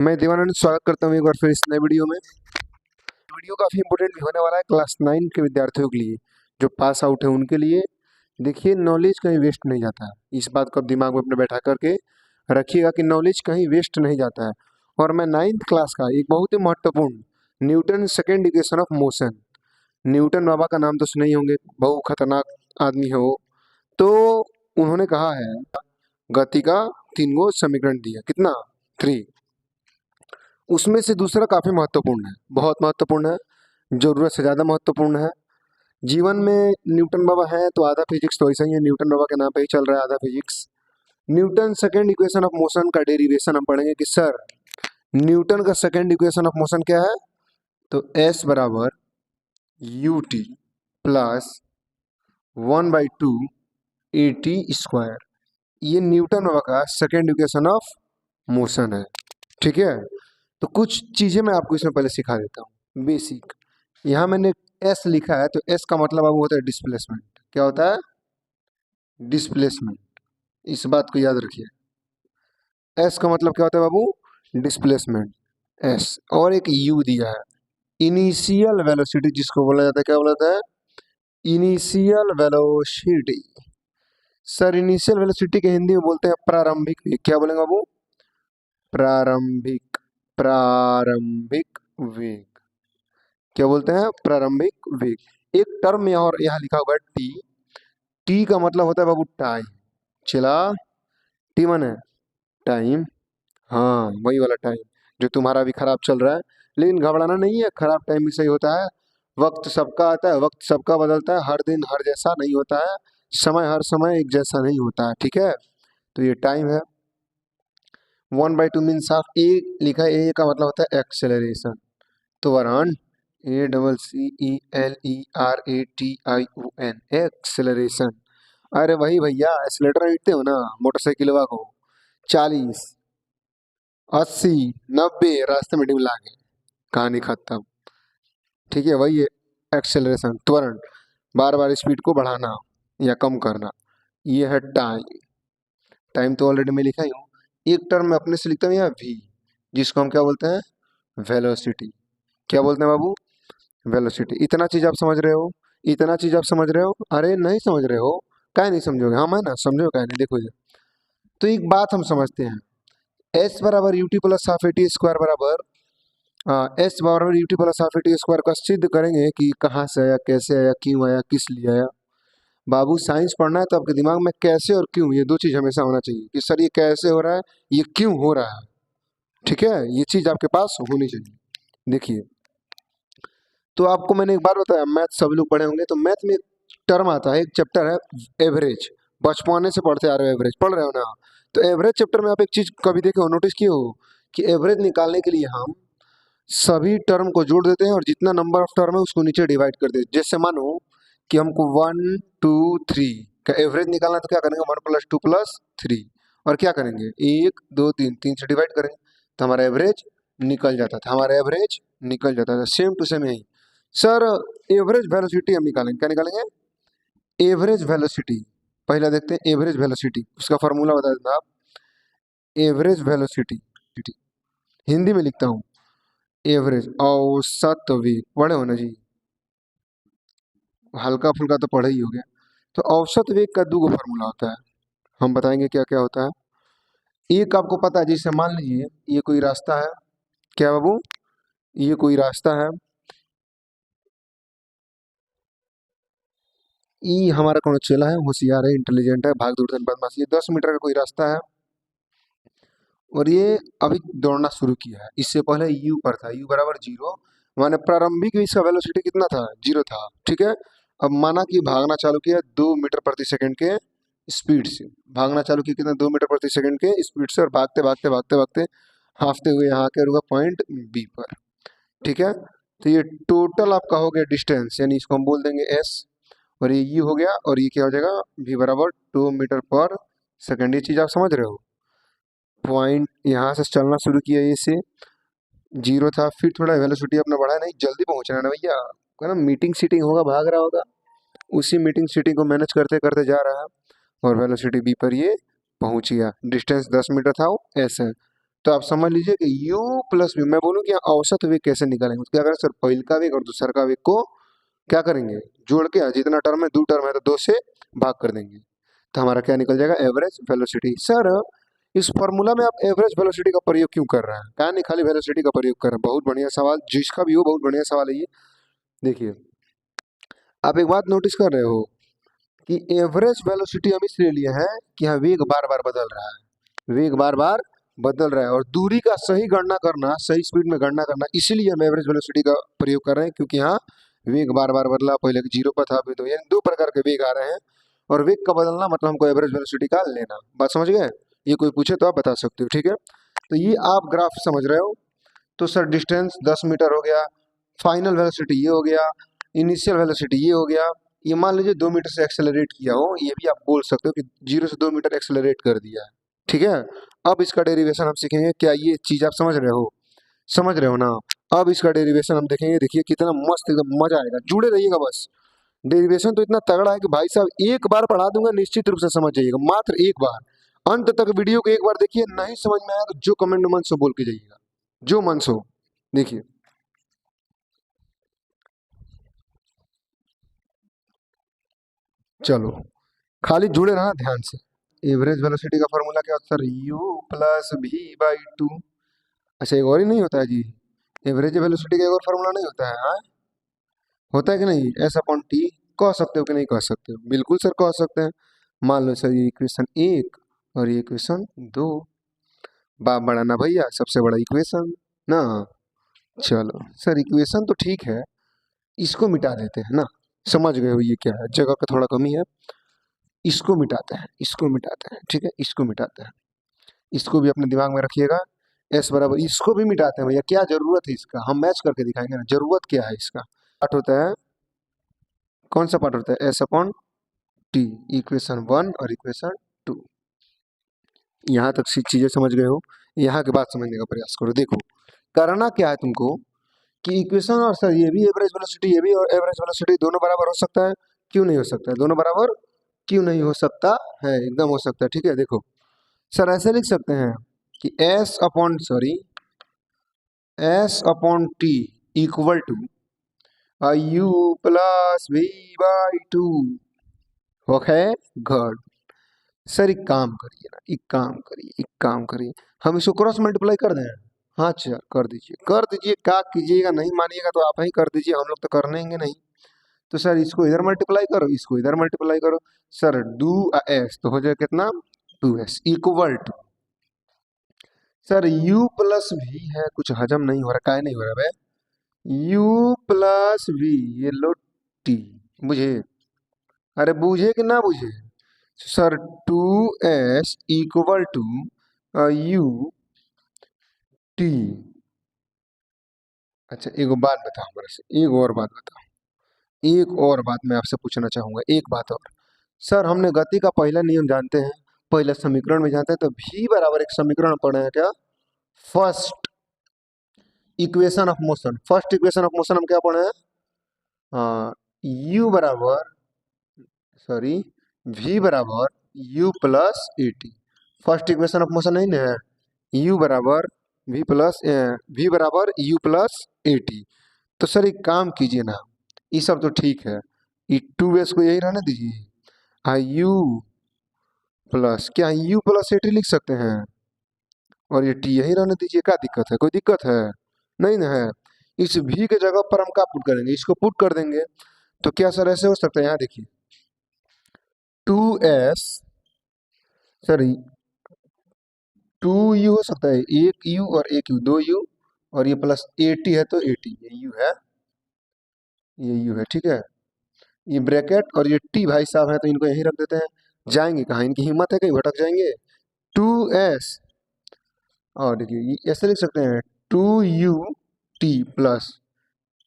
मैं देवानंद स्वागत करता हूँ एक बार फिर इस नए वीडियो में। वीडियो काफ़ी इंपॉर्टेंट भी होने वाला है क्लास 9 के विद्यार्थियों के लिए, जो पास आउट है उनके लिए। देखिए, नॉलेज कहीं वेस्ट नहीं जाता है, इस बात को आप दिमाग में अपने बैठा करके रखिएगा कि नॉलेज कहीं वेस्ट नहीं जाता है। और मैं 9th क्लास का एक बहुत ही महत्वपूर्ण Newton second equation of motion, Newton बाबा का नाम तो सुने ही होंगे, बहुत खतरनाक आदमी है वो। तो उन्होंने कहा है गति का 3 गो समीकरण दिया, कितना 3। उसमें से दूसरा काफी महत्वपूर्ण है, बहुत महत्वपूर्ण है, जरूरत से ज्यादा महत्वपूर्ण है। जीवन में न्यूटन बाबा है तो आधा फिजिक्स तो ऐसा ही है, न्यूटन बाबा के नाम पे ही चल रहा है आधा physics. Newton second equation of motion का डेरिवेशन हम पढ़ेंगे कि सर न्यूटन का सेकेंड इक्वेशन ऑफ मोशन क्या है। तो एस बराबर you T plus 1/2 A T square, ये न्यूटन बाबा का सेकेंड इक्वेशन ऑफ मोशन है। ठीक है, तो कुछ चीजें मैं आपको इसमें पहले सिखा देता हूँ बेसिक। यहाँ मैंने एस लिखा है, तो एस का मतलब अब होता है डिस्प्लेसमेंट। क्या होता है? डिस्प्लेसमेंट। इस बात को याद रखिए, एस का मतलब क्या होता है बाबू? डिस्प्लेसमेंट। एस और एक यू दिया है, इनिशियल वेलोसिटी जिसको बोला जाता है। क्या बोला जाता है? Initial velocity. Sir initial velocity के हिंदी में बोलते हैं प्रारंभिक वेग। क्या बोलेंगे बाबू? प्रारंभिक। प्रारंभिक वेग। क्या बोलते हैं? प्रारंभिक वेग। एक टर्म और यहाँ लिखा हुआ है टी। टी का मतलब होता है बाबू टाइम। चला, टी माने टाइम। हाँ, वही वाला टाइम जो तुम्हारा भी खराब चल रहा है। लेकिन घबराना नहीं है, खराब टाइम भी सही होता है। वक्त सबका आता है, वक्त सबका बदलता है, हर दिन हर जैसा नहीं होता है, समय हर समय एक जैसा नहीं होता है। ठीक है, तो ये टाइम है। 1/2 मीन्स ऑफ ए लिखा है, ए का मतलब होता है एक्सेलरेशन। त्वरण, ACCELERATION, एक्सेलरेशन। अरे वही भैया, एक्सेलेटर हिटते हो ना मोटरसाइकिलवा को, 40 80 90 रास्ते में डिमला के, कहानी खत्म। ठीक है, वही है एक्सेलरेशन, त्वरण, बार बार स्पीड को बढ़ाना या कम करना। ये है टाइम। टाइम तो ऑलरेडी मैं लिखा ही हूँ। एक टर्म में अपने से लिखता हूँ यहाँ वी, जिसको हम क्या बोलते हैं? वेलोसिटी। क्या बोलते हैं बाबू? वेलोसिटी। इतना चीज आप समझ रहे हो? इतना चीज आप समझ रहे हो? अरे नहीं समझ रहे हो? काहे नहीं समझोगे? हम है ना, समझो काहे नहीं। देखो ये, तो एक बात हम समझते हैं, एस बराबर you T plus half A T square बराबर एस बराबर you T plus half A T square का सिद्ध करेंगे कि कहाँ से आया, कैसे आया, क्यों आया, किस लिए आया। बाबू साइंस पढ़ना है तो आपके दिमाग में कैसे और क्यों, ये दो चीज हमेशा होना चाहिए कि सर ये कैसे हो रहा है, ये क्यों हो रहा है। ठीक है, ये चीज आपके पास होनी चाहिए। देखिए, तो आपको मैंने एक बार बताया, मैथ सभी लोग पढ़े होंगे, तो मैथ में एक टर्म आता है, एक चैप्टर है एवरेज। बचपने से पढ़ते आ रहे हो, एवरेज पढ़ रहे हो ना। तो एवरेज चैप्टर में आप एक चीज कभी देखे हो, नोटिस किए हो कि एवरेज निकालने के लिए हम सभी टर्म को जोड़ देते हैं और जितना नंबर ऑफ टर्म है उसको नीचे डिवाइड कर देते हैं। जैसे मानो कि हमको 1 2 3 का एवरेज निकालना, तो क्या करेंगे? 1 + 2 + 3, और क्या करेंगे? 1 2 3, 3 से डिवाइड करेंगे तो हमारा एवरेज निकल जाता था। हमारा एवरेज निकल जाता था। सेम टू सेम यही सर, एवरेज वेलोसिटी हम निकालेंगे। क्या निकालेंगे? Average velocity. पहला देखते हैं एवरेज वेलोसिटी, उसका फॉर्मूला बता देना आप। एवरेज वेलोसिटी हिंदी में लिखता हूँ, एवरेज औसत वेग। पढ़े हो ना जी? हल्का फुल्का तो पढ़े ही हो गया। तो औसत वेग का 2 गो फॉर्मूला होता है, हम बताएंगे क्या क्या होता है। एक आपको पता है, जैसे मान लीजिए ये कोई रास्ता है। क्या बाबू? ये कोई रास्ता है, ये हमारा कौन चेला है, होशियार है, इंटेलिजेंट है, भाग दौड़ बदमाश। ये 10 मीटर का कोई रास्ता है और ये अभी दौड़ना शुरू किया है। इससे पहले यू पर था, यू बराबर 0, माने प्रारंभिक इसका वेलोसिटी कितना था? 0 था। ठीक है, अब माना कि भागना चालू किया 2 मीटर प्रति सेकंड के स्पीड से। भागना चालू किया कितना? 2 मीटर प्रति सेकंड के स्पीड से, और भागते भागते भागते भागते हाफते हुए यहाँ के रुका पॉइंट बी पर। ठीक है, तो ये टोटल आपका हो गया डिस्टेंस, यानी इसको हम बोल देंगे एस, और ये यू हो गया, और ये क्या हो जाएगा? वी बराबर 2 मीटर पर सेकंड। ये चीज आप समझ रहे हो? पॉइंट यहाँ से चलना शुरू किया, ये से 0 था, फिर थोड़ा वेलोसिटी अपना बढ़ाया, नहीं जल्दी पहुंचना है ना भैया, ना मीटिंग सीटिंग होगा, भाग रहा होगा, उसी मीटिंग सीटिंग को मैनेज करते करते जा रहा है, और वेलोसिटी बी पर ये पहुंच गया। डिस्टेंस 10 मीटर था, वो एस है। तो आप समझ लीजिए कि u प्लस v, मैं बोलूँ कि यहाँ औसत वेग कैसे निकालेंगे, उसके अगर सर पहले का वेग और दूसरा का वेग को क्या करेंगे, जोड़ के, जितना टर्म है, दो टर्म है तो दो से भाग कर देंगे, तो हमारा क्या निकल जाएगा, एवरेज वेलोसिटी। सर इस फॉर्मूला में आप एवरेज वेलोसिटी का प्रयोग क्यों कर रहे हैं, क्या नहीं खाली वेलोसिटी का प्रयोग कर रहे हैं, बहुत बढ़िया सवाल, जिसका भी हो बहुत बढ़िया सवाल है ये। देखिए आप एक बात नोटिस कर रहे हो कि एवरेज वेलोसिटी हम इसलिए लिए हैं कि यहाँ वेग बार बार बदल रहा है, वेग बार बार बदल रहा है, और दूरी का सही गणना करना, सही स्पीड में गणना करना, इसीलिए हम एवरेज वेलोसिटी का प्रयोग कर रहे हैं, क्योंकि यहाँ वेग बार बार बदला, पहले जीरो पर था अभी तो, यानी दो प्रकार के वेग आ रहे हैं, और वेग का बदलना मतलब हमको एवरेज वेलोसिटी का लेना। बात समझ गए, ये कोई पूछे तो आप बता सकते हो, ठीक है। तो ये आप ग्राफ समझ रहे हो, तो सर डिस्टेंस 10 मीटर हो गया, फाइनल वेलोसिटी ये हो गया, इनिशियल वेलोसिटी ये हो गया, ये मान लीजिए 2 मीटर से एक्सेलरेट किया हो, ये भी आप बोल सकते हो कि 0 से 2 मीटर एक्सेलरेट कर दिया है, ठीक है। अब इसका डेरिवेशन हम सीखेंगे, क्या ये चीज आप समझ रहे हो, समझ रहे हो ना। अब इसका डेरिवेशन हम देखेंगे, देखिए कितना मस्त, एकदम मजा आएगा, जुड़े रहिएगा बस। डेरिवेशन तो इतना तगड़ा है कि भाई साहब एक बार पढ़ा दूंगा, निश्चित रूप से समझ जाइएगा, मात्र एक बार, अंत तक वीडियो को एक बार देखिए, नहीं समझ में आया तो जो कमेंट मन से बोल के जाइएगा, जो मन से हो। देखिए चलो, खाली जुड़े रहना ध्यान से। एवरेज वेलोसिटी का फॉर्मूला क्या होता है sir, u plus V by two. अच्छा एक और ही नहीं होता है जी, एवरेज वेलोसिटी का एक और फॉर्मूला नहीं होता है, हाँ होता है कि नहीं, एस अपॉन टी, कह सकते हो कि नहीं कह सकते हो, बिल्कुल सर कह सकते हैं। मान लो सर ये इक्वेशन एक और ये इक्वेशन दो, बाप बड़ा ना भैया, सबसे बड़ा इक्वेशन ना। चलो सर इक्वेशन तो ठीक है, इसको मिटा देते हैं ना, समझ गए हो ये क्या है, जगह का थोड़ा कमी है, इसको मिटाते हैं, इसको मिटाते हैं, ठीक है, इसको मिटाते हैं, इसको भी अपने दिमाग में रखिएगा, एस बराबर, इसको भी मिटाते हैं भैया, क्या जरूरत है इसका, हम मैच करके दिखाएंगे ना, जरूरत क्या है इसका। पार्ट होता है, कौन सा पार्ट होता है, S upon T, equation one और इक्वेशन टू। यहाँ तक चीजें समझ गए हो, यहाँ के बाद समझने का प्रयास करो। देखो करना क्या है तुमको, कि इक्वेशन और सर ये भी एवरेज वेलोसिटी, ये भी एवरेज वेलोसिटी, दोनों बराबर हो सकता है, क्यों नहीं हो सकता है, दोनों बराबर क्यों नहीं हो सकता है, एकदम हो सकता है, ठीक है। देखो सर ऐसे लिख सकते हैं कि S upon T equal to U plus V by two, okay good. Sir एक काम करिए ना, एक काम करिए, एक काम करिए, हम इसको क्रॉस मल्टीप्लाई कर दें, हाँ अच्छा कर दीजिए, कर दीजिए, क्या कीजिएगा, नहीं मानिएगा तो आप ही कर दीजिए, हम लोग तो करनेंगे नहीं। तो सर इसको इधर मल्टीप्लाई करो, इसको इधर मल्टीप्लाई करो, सर डू एस तो हो जाए कितना, 2s equal to, sir u plus V है, कुछ हजम नहीं हो रहा, काय नहीं हो रहा भाई, u प्लस वी, ये लो टी, बुझे, अरे बूझे कि ना बूझे, sir 2s equal to U T. अच्छा एक बात बताओ मेरे से, एक और बात बताओ, एक और बात मैं आपसे पूछना चाहूंगा, एक बात और। सर हमने गति का पहला नियम जानते हैं, पहला समीकरण में जानते हैं, तो v बराबर एक समीकरण पढ़े हैं क्या, first equation of motion, first equation of motion हम क्या पढ़े हैं, हाँ u बराबर, सॉरी v बराबर u plus A T, first equation of motion नहीं ना है, u बराबर v बराबर u प्लस ए टी। तो सर एक काम कीजिए ना, ये सब तो ठीक है, ये 2s को यही रहने दीजिए, यू प्लस, क्या यू प्लस ए टी लिख सकते हैं, और ये टी यही रहने दीजिए, क्या दिक्कत है, कोई दिक्कत है नहीं ना है। इस भी के जगह पर हम क्या पुट करेंगे, इसको पुट कर देंगे, तो क्या सर ऐसे हो सकता है, यहाँ देखिए 2s, सर 2u हो सकता है, एक u और एक u, दो u, और ये प्लस 80 है तो 80, ये u है, ये u है, ठीक है, ये ब्रैकेट और ये t भाई साहब है, तो इनको यहीं रख देते हैं, जाएंगे कहाँ, इनकी हिम्मत है कहीं भटक जाएंगे, 2s, और देखिए ये ऐसे लिख सकते हैं 2u t plus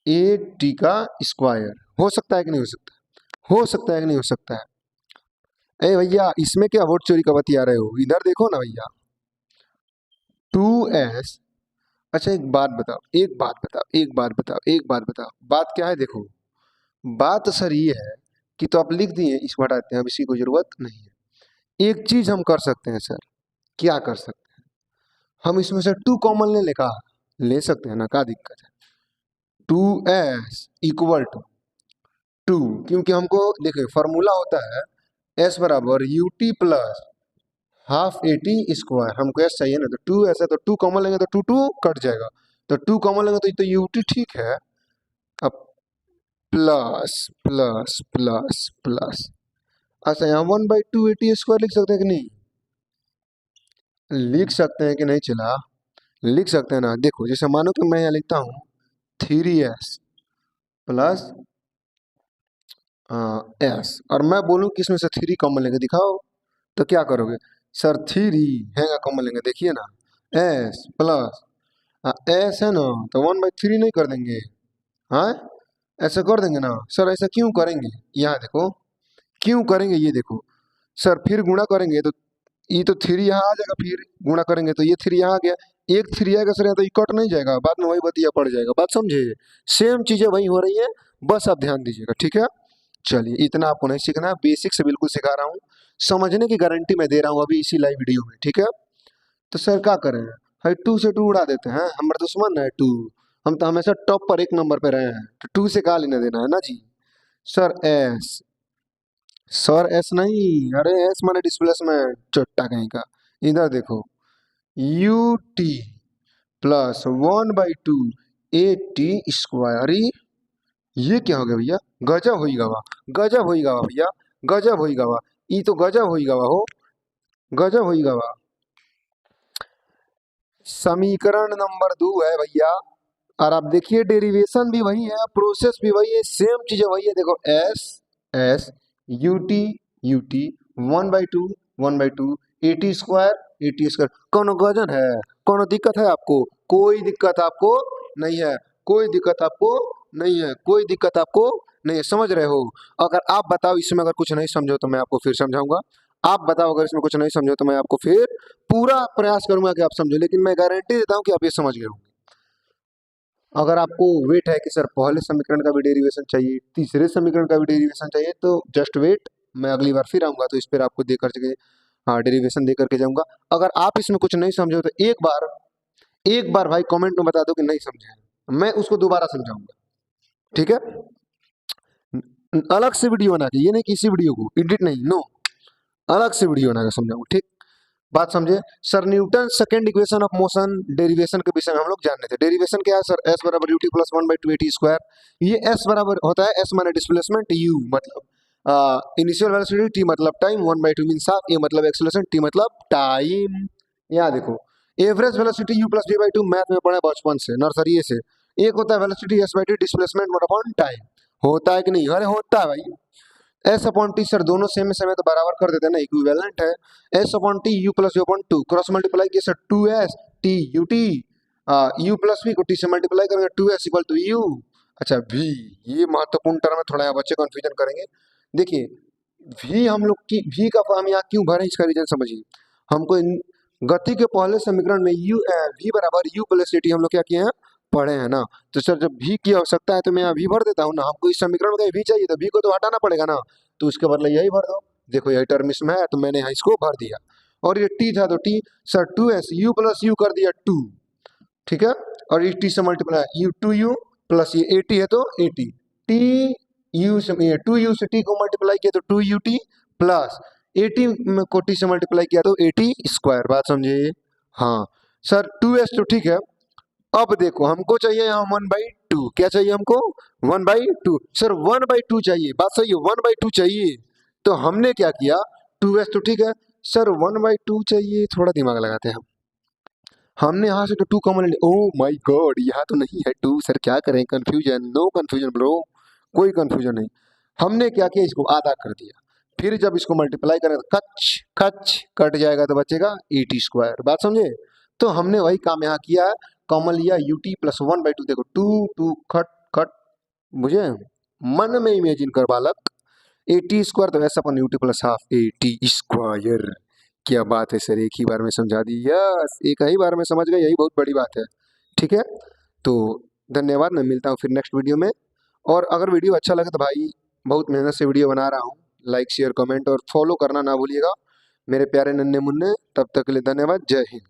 A T का स्क्वायर, हो सकता है कि नहीं हो सकता, हो सकता है कि नहीं हो सकता है। ए भैया इसमें क्या वोट चोरी का बतिया रहे हो, इधर देखो ना भैया, 2s, अच्छा एक बात बताओ, एक बात बताओ, एक बात बताओ, एक बात बताओ, बात क्या है, देखो बात सर ये है कि तो आप लिख दिए, इसको हटाते हैं, अब इसकी कोई जरूरत नहीं है। एक चीज हम कर सकते हैं सर, क्या कर सकते हैं, हम इसमें से 2 कॉमन ले लेगा, ले सकते हैं ना, क्या दिक्कत है। 2s इक्वल टू 2, क्योंकि हमको देखिए फॉर्मूला होता है s बराबर you T plus half A T square. हमको s चाहिए ना, तो 2s है तो 2 कॉमन लेंगे तो 2 कट जाएगा, तो 2 कॉमन लेंगे तो यू टी ठीक है। अब प्लस प्लस प्लस प्लस, अच्छा यहाँ 1/2 ए टी स्क्वायर लिख सकते हैं कि नहीं, लिख सकते हैं कि नहीं, चला लिख सकते हैं ना। देखो जैसे मानो कि मैं यहाँ लिखता हूँ 3s प्लस एस, और मैं बोलूँ कि इसमें से 3 कॉमन लेंगे, दिखाओ तो क्या करोगे सर, 3 है कॉमन लेंगे, देखिए ना एस प्लस एस है ना, तो 1/3 नहीं कर देंगे, हाँ ऐसा कर देंगे ना सर, ऐसा क्यों करेंगे, यहाँ देखो क्यों करेंगे, ये देखो सर, फिर गुणा करेंगे तो ये तो 3 यहाँ आ जाएगा, फिर गुणा करेंगे तो ये 3 यहाँ आ गया, एक 3 आएगा सर यहाँ, तो ये कट नहीं जाएगा, बाद में वही बतिया पड़ जाएगा, बात समझे, सेम चीजें वही हो रही है, बस आप ध्यान दीजिएगा, ठीक है। चलिए इतना आपको नहीं सीखना है, बेसिक से बिल्कुल सिखा रहा हूँ, समझने की गारंटी मैं दे रहा हूँ अभी इसी लाइव वीडियो में, ठीक है। तो सर क्या करें, भाई 2 से 2 उड़ा देते हैं, हमारे दुश्मन है 2, हम तो हमेशा टॉप पर 1 नंबर पे रहे हैं, तो 2 से क्या लेना देना है ना जी। सर एस, सर एस नहीं, अरे एस माने डिस्प्लेसमेंट, चट्टा कहीं का, इधर देखो you T plus 1/2 A T square, ये क्या हो गया भैया, गजब होई गवा, गजब होई गवा भैया, गजब होई गवा, ये तो गजब होई गवा हो, गजब होई गवा। समीकरण नंबर 2 है भैया, और आप देखिए डेरिवेशन भी वही है, प्रोसेस भी वही है, सेम चीजें वही है, देखो S S U T 1/2 A T square, कोनो गजन है, कोनो दिक्कत है आपको, कोई दिक्कत आपको नहीं है, कोई दिक्कत आपको नहीं है, कोई दिक्कत आपको नहीं है, समझ रहे हो। अगर आप बताओ इसमें अगर कुछ नहीं समझो तो मैं आपको फिर समझाऊंगा, आप बताओ अगर इसमें कुछ नहीं समझो तो मैं आपको फिर पूरा प्रयास करूंगा कि आप समझो, लेकिन मैं गारंटी देता हूं कि आप ये समझ गए होंगे। अगर आपको वेट है कि सर पहले समीकरण का भी डेरिवेशन चाहिए, तीसरे समीकरण का भी डेरिवेशन चाहिए, तो जस्ट वेट, मैं अगली बार फिर आऊंगा तो इस पर आपको देकर के, हाँ डेरिवेशन दे करके जाऊंगा। अगर आप इसमें कुछ नहीं समझे तो एक बार भाई कमेंट में बता दो कि नहीं समझे, मैं उसको दोबारा समझाऊंगा, ठीक है। अलग से वीडियो बना के, ये नहीं कि इसी वीडियो को एडिट नहीं, नो, अलग से वीडियो बना के समझाऊंगा, ठीक। बात समझे sir, Newton second equation of motion derivation के विषय में हम लोग जान रहे थे। डेरिवेशन क्या है सर, एस बराबर you T plus 1/2 A T square. ये एस बराबर होता है, एस माने डिस्प्लेसमेंट, यू मतलब इनिशियल वेलोसिटी, टी मतलब टाइम, 1/2 मीन हाफ, ए मतलब एक्सेलरेशन, टी मतलब टाइम। यहाँ देखो average velocity you plus v/2, math में पढ़े बचपन से, नर्सरी से। एक होता है velocity s/t displacement mode upon time, होता है कि नहीं, अरे होता है भाई। एस अपॉन टी सर दोनों सेम है तो बराबर कर देते हैं ना, इक्विवेलेंट है। S upon T U plus U upon 2 cross multiply किया sir, 2s T U T, U plus V को टी से मल्टीप्लाई करेंगे, 2s इक्वल टू यू। अच्छा वी, ये महत्वपूर्ण टर्म है, थोड़ा यहाँ बच्चे कंफ्यूजन करेंगे। देखिए वी हम लोग की, वी का हम यहाँ क्यों भरे इसका रीजन समझिए। हमको गति के पहले समीकरण में यू वी बराबर यू प्लस ए टी हम लोग क्या किए हैं, पढ़े हैं ना। तो सर जब भी की आवश्यकता है तो मैं यहाँ भी भर देता हूँ ना, हमको इस समीकरण में भी चाहिए तो भी को तो हटाना पड़ेगा ना, तो उसके बदले यही भर दो। देखो यही टर्म इसमें है तो मैंने यहाँ इसको भर दिया, और ये टी था तो T sir 2s you plus you कर दिया 2, ठीक है, और इस टी से मल्टीप्लाई यू 2u प्लस ये 80 है तो 80, टी यू से 2u से टी को मल्टीप्लाई किया तो 2ut प्लस 80 को टी से मल्टीप्लाई किया तो 80 स्क्वायर, बात समझे। हाँ सर 2s तो ठीक है, अब देखो हमको चाहिए यहाँ 1/2, क्या चाहिए हमको 1/2, सर 1/2 चाहिए, बात सही है 1/2 चाहिए। तो हमने क्या किया, 2s तो ठीक है सर 1/2 चाहिए, थोड़ा दिमाग लगाते हैं हम, हमने यहाँ से तो 2 कॉमन ले, ओह माय गॉड यहाँ तो नहीं है 2, सर क्या करें, कंफ्यूजन, नो कंफ्यूजन ब्रो, कोई कंफ्यूजन नहीं। हमने क्या किया, इसको आधा कर दिया, फिर जब इसको मल्टीप्लाई करें तो कच कच कट जाएगा तो बचेगा 80 स्क्वायर, बात समझे। तो हमने वही काम यहाँ किया है, कॉमन लिया यू टी प्लस 1/2, देखो 2 2 खट खट, मुझे मन में इमेजिन कर बालक, 80 स्क्वायर तो ऐसा अपन U T plus half 80 square, क्या बात है सर, एक ही बार में समझा दी, यस एक ही बार में समझ गए, यही बहुत बड़ी बात है, ठीक है। तो धन्यवाद, मैं मिलता हूँ फिर नेक्स्ट वीडियो में, और अगर वीडियो अच्छा लगे तो भाई बहुत मेहनत से वीडियो बना रहा हूँ, लाइक शेयर कमेंट और फॉलो करना ना भूलिएगा मेरे प्यारे नन्हे मुन्ने, तब तक के लिए धन्यवाद, जय हिंद।